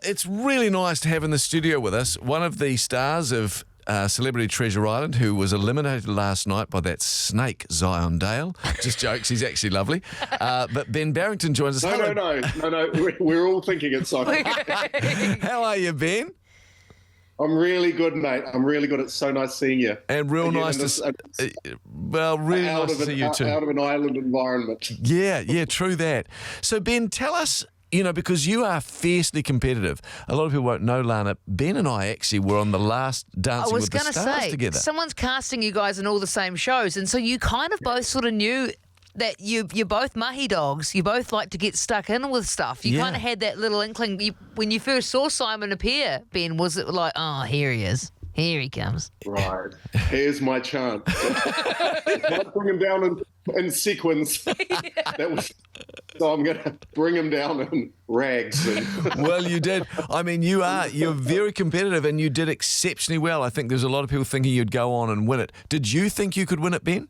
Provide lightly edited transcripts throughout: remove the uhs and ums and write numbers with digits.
It's really nice to have in the studio with us one of the stars of Celebrity Treasure Island, who was eliminated last night by that snake, Zion Dale. Just jokes, he's actually lovely. But Ben Barrington joins us. No. We're all thinking it's Simon. How are you, Ben? I'm really good, mate. I'm really good. It's so nice seeing you. And real nice to see you too. Out of an island environment. Yeah, true that. So, Ben, tell us, because you are fiercely competitive. A lot of people won't know, Lana. Ben and I actually were on the last Dancing with the Stars together. Someone's casting you guys in all the same shows, and so you kind of both sort of knew that you're both mahi dogs. You both like to get stuck in with stuff. You kind of had that little inkling. When you first saw Simon appear, Ben, was it like, oh, here he is. Here he comes. Right. Here's my chance. Might bring him down in sequins. So I'm going to bring him down in rags. Well, you did. I mean, you're very competitive and you did exceptionally well. I think there's a lot of people thinking you'd go on and win it. Did you think you could win it, Ben?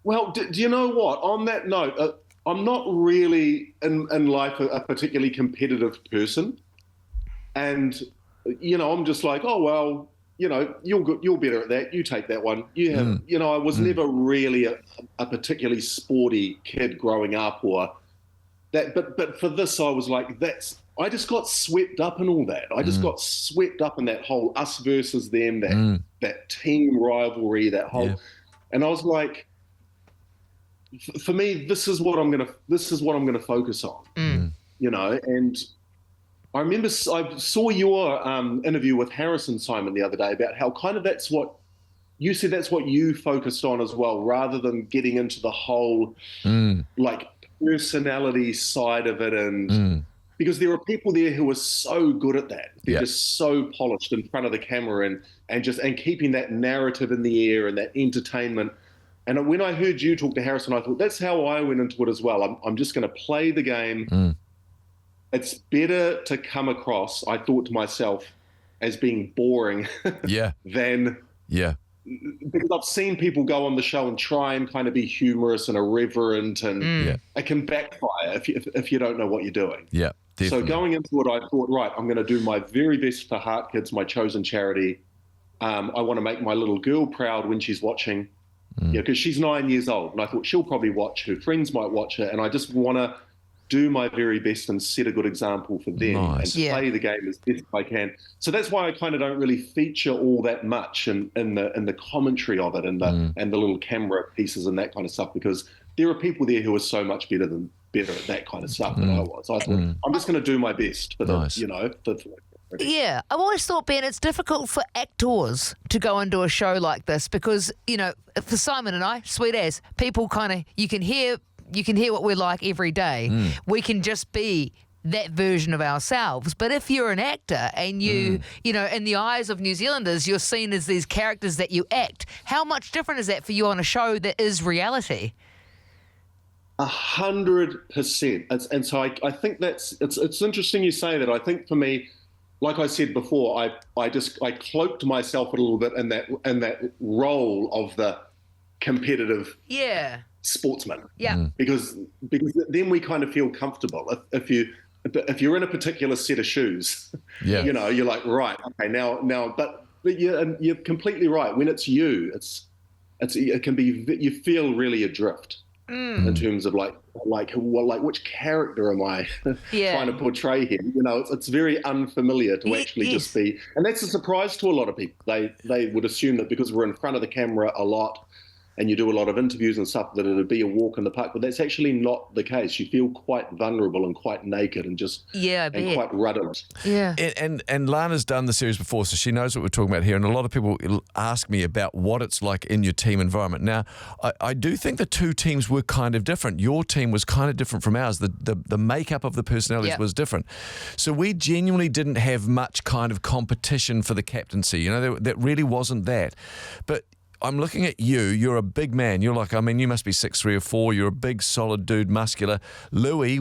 Well, do you know what? On that note, I'm not really in life a particularly competitive person. And, I'm just like, oh, well, you're better at that. You take that one. You have, I was never really a particularly sporty kid growing up or that. But for this, I was like, I just got swept up in all that. I just got swept up in that whole us versus them, that team rivalry, that whole, and I was like, for me, this is what I'm gonna focus on, and I remember I saw your interview with Harrison, Simon, the other day about how kind of that's what you said, that's what you focused on as well, rather than getting into the whole like personality side of it, and because there are people there who are so good at that, they're just so polished in front of the camera and keeping that narrative in the air and that entertainment. And when I heard you talk to Harrison, I thought that's how I went into it as well. I'm just going to play the game. It's better to come across, I thought to myself, as being boring than because I've seen people go on the show and try and kind of be humorous and irreverent, and it can backfire if you don't know what you're doing. Yeah, definitely. So going into it, I thought, right, I'm going to do my very best for Heart Kids, my chosen charity. I want to make my little girl proud when she's watching. Because she's 9 years old, and I thought she'll probably watch, her friends might watch her, and I just want to do my very best and set a good example for them and play the game as best I can. So that's why I kind of don't really feature all that much in the commentary of it and the little camera pieces and that kind of stuff, because there are people there who are so much better at that kind of stuff than I was. I thought I'm just going to do my best for Yeah, I've always thought, Ben, it's difficult for actors to go into a show like this because, for Simon and I, sweet as, people you can hear what we're like every day. We can just be that version of ourselves. But if you're an actor and you in the eyes of New Zealanders, you're seen as these characters that you act, how much different is that for you on a show that is reality? 100%. And so I think it's interesting you say that. I think for me, like I said before, I cloaked myself a little bit in that role of the competitive sportsman. Yeah. Because then we kind of feel comfortable. If you're in a particular set of shoes, you're like, right, okay, now but you're completely right. When it's you, it can be, you feel really adrift. In terms of like which character am I trying to portray here? It's very unfamiliar to actually just be, and that's a surprise to a lot of people. They would assume that because we're in front of the camera a lot and you do a lot of interviews and stuff, that it'd be a walk in the park, but that's actually not the case. You feel quite vulnerable and quite naked and just and quite rudderless. Yeah. And Lana's done the series before, so she knows what we're talking about here. And a lot of people ask me about what it's like in your team environment. Now, I do think the two teams were kind of different. Your team was kind of different from ours. The makeup of the personalities was different. So we genuinely didn't have much kind of competition for the captaincy. That really wasn't that. But I'm looking at you. You're a big man. You're like, you must be 6'3" or 4. You're a big, solid dude, muscular. Louis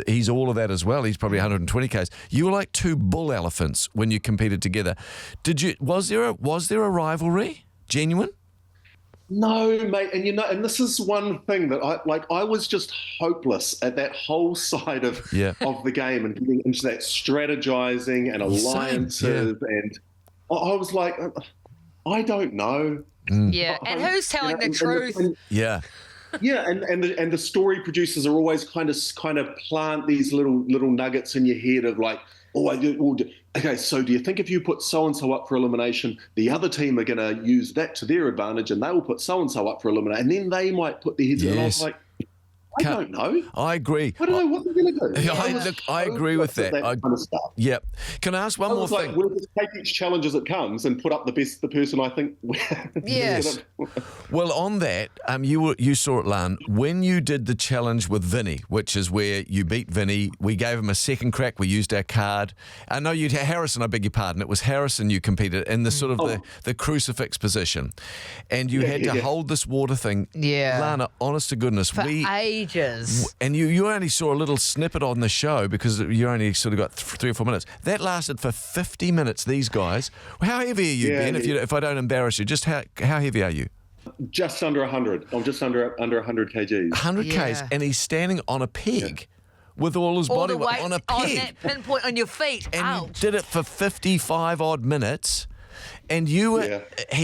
he's all of that as well. He's probably 120 k's. You were like two bull elephants when you competed together. Was there a rivalry? Genuine? No, mate, and this is one thing that I was just hopeless at that whole side of of the game and getting into that strategizing and alliances, and I was like, I don't know. Yeah, and who's telling the truth? Yeah, and the story producers are always kind of plant these little nuggets in your head of like, okay, so do you think if you put so-and-so up for elimination, the other team are going to use that to their advantage and they will put so-and-so up for elimination, and then they might put their heads in. And I was like, I don't know. I agree. I don't know what they're going to do. I agree with that. Kind of stuff. Yep. Can I ask one more thing? We'll just take each challenge as it comes and put up the person I think. Yes. Well, on that, you saw it, Lan, when you did the challenge with Vinny, which is where you beat Vinny. We gave him a second crack. We used our card. I know you Harrison. I beg your pardon. It was Harrison you competed in the sort of the crucifix position, and you had to hold this water thing. Yeah. Lana, honest to goodness, For ages. And you only saw a little snippet on the show because you only sort of got 3 or 4 minutes. That lasted for 50 minutes, these guys. How heavy are you, Ben, if I don't embarrass you? Just how heavy are you? Just under 100. I'm just under 100 kgs. 100 kgs, and he's standing on a peg with all his body weight on a peg. On that pinpoint on your feet. And you did it for 55-odd minutes. And he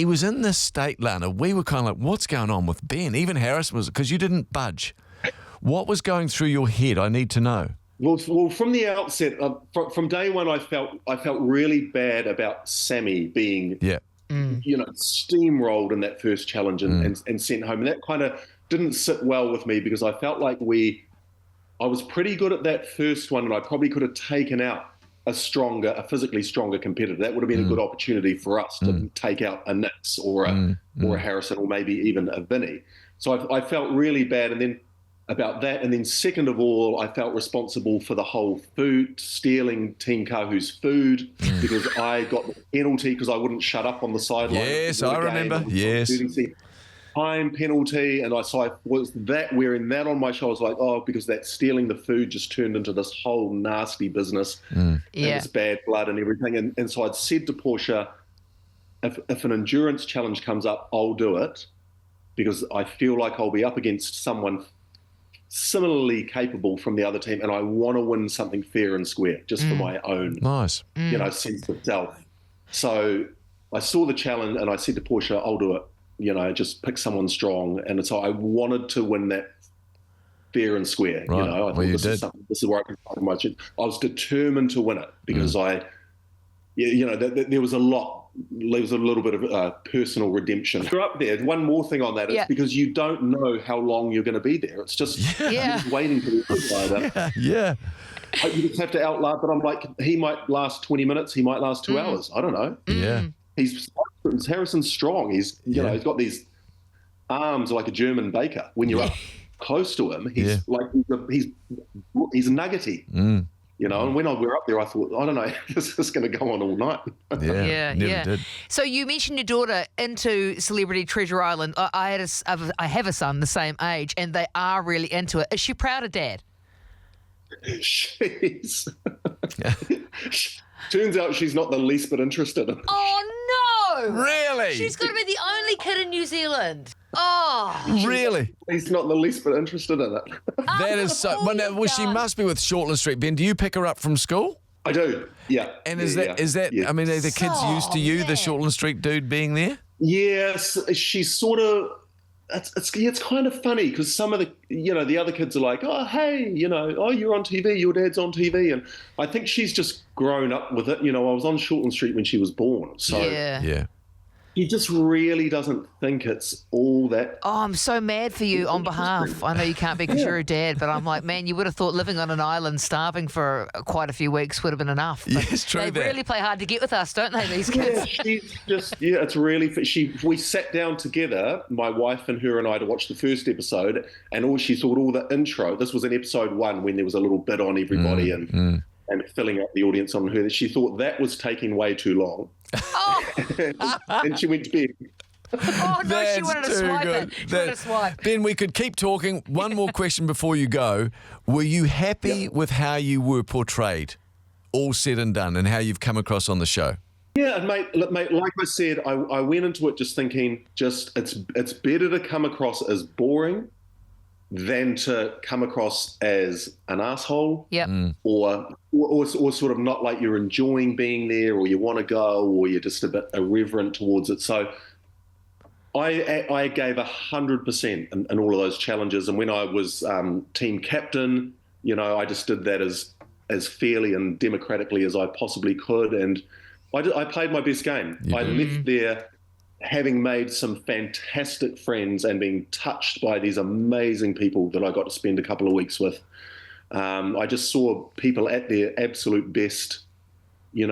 was in this state, Lana. We were kind of like, what's going on with Ben? Even Harrison was, because you didn't budge. What was going through your head? I need to know. Well, from the outset, from day one, I felt really bad about Sammy being, steamrolled in that first challenge and sent home. And that kind of didn't sit well with me because I felt like I was pretty good at that first one, and I probably could have taken out a physically stronger competitor. That would have been a good opportunity for us to take out a Nix or a Harrison or maybe even a Vinny. So I felt really bad, and then about that. And then second of all, I felt responsible for the whole food, stealing Team Kahu's food because I got the penalty because I wouldn't shut up on the sideline. Yes, I remember. Yes. Time penalty, and I was wearing that on my shoulders, like, because that stealing the food just turned into this whole nasty business and this bad blood and everything. And so I'd said to Portia, if an endurance challenge comes up, I'll do it because I feel like I'll be up against someone similarly capable from the other team, and I want to win something fair and square just for my own sense of self. So I saw the challenge and I said to Portia, I'll do it. Just pick someone strong. And so I wanted to win that fair and square. Right. I thought this is where I can find my chance. I was determined to win it because there was a little bit of personal redemption. You're up there. One more thing on that. It's because you don't know how long you're going to be there. It's just, you're just waiting for the other. Yeah. You just have to outlast. But I'm like, he might last 20 minutes. He might last 2 hours. I don't know. Yeah. Harrison's strong. He's he's got these arms like a German baker. When you're up close to him, he's like he's nuggety. And when we were up there, I thought, I don't know, this is going to go on all night. Never did. So you mentioned your daughter into Celebrity Treasure Island. I have a son the same age, and they are really into it. Is she proud of Dad? Turns out she's not the least bit interested in it. Oh, no! Really? She's going to be the only kid in New Zealand. Oh. Really? He's not the least bit interested in it. That is so... Well, she must be with Shortland Street. Ben, do you pick her up from school? I do, yeah. And is that... I mean, are the kids used to you, the Shortland Street dude, being there? Yes, she's sort of... It's kind of funny because some of the the other kids are like, oh hey, you're on TV, your dad's on TV, and I think she's just grown up with it. I was on Shortland Street when she was born, so he just really doesn't think it's all that. Oh, I'm so mad for you on behalf. I know you can't be because you're a dad, but I'm like, man, you would have thought living on an island, starving for quite a few weeks would have been enough. But yes, true. They really play hard to get with us, don't they, these kids? Yeah, she's just, it's really, we sat down together, my wife and her and I, to watch the first episode, and she thought all the intro, this was in episode 1 when there was a little bit on everybody and filling out the audience on her, that she thought that was taking way too long. Oh. And she went to bed. Oh, no, That's she wanted to too swipe good. it. She wanted to swipe. Ben, we could keep talking. One more question before you go. Were you happy with how you were portrayed, all said and done, and how you've come across on the show? Yeah, and mate, like I said, I went into it just thinking, it's better to come across as boring than to come across as an asshole, or sort of not like you're enjoying being there, or you want to go, or you're just a bit irreverent towards it. So I gave 100% in all of those challenges, and when I was team captain, I just did that as fairly and democratically as I possibly could, and I played my best game. I left there having made some fantastic friends and being touched by these amazing people that I got to spend a couple of weeks with. I just saw people at their absolute best. It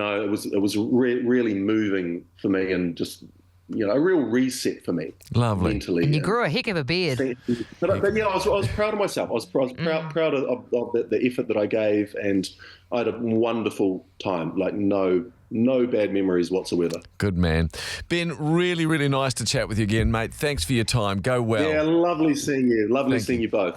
was really moving for me, and just a real reset for me. Lovely. Mentally. And you grew a heck of a beard. But yeah, I was proud of myself. I was proud of the effort that I gave, and I had a wonderful time. Like no bad memories whatsoever. Good man. Ben, really, really nice to chat with you again, mate. Thanks for your time. Go well. Yeah, lovely seeing you. Lovely seeing you both.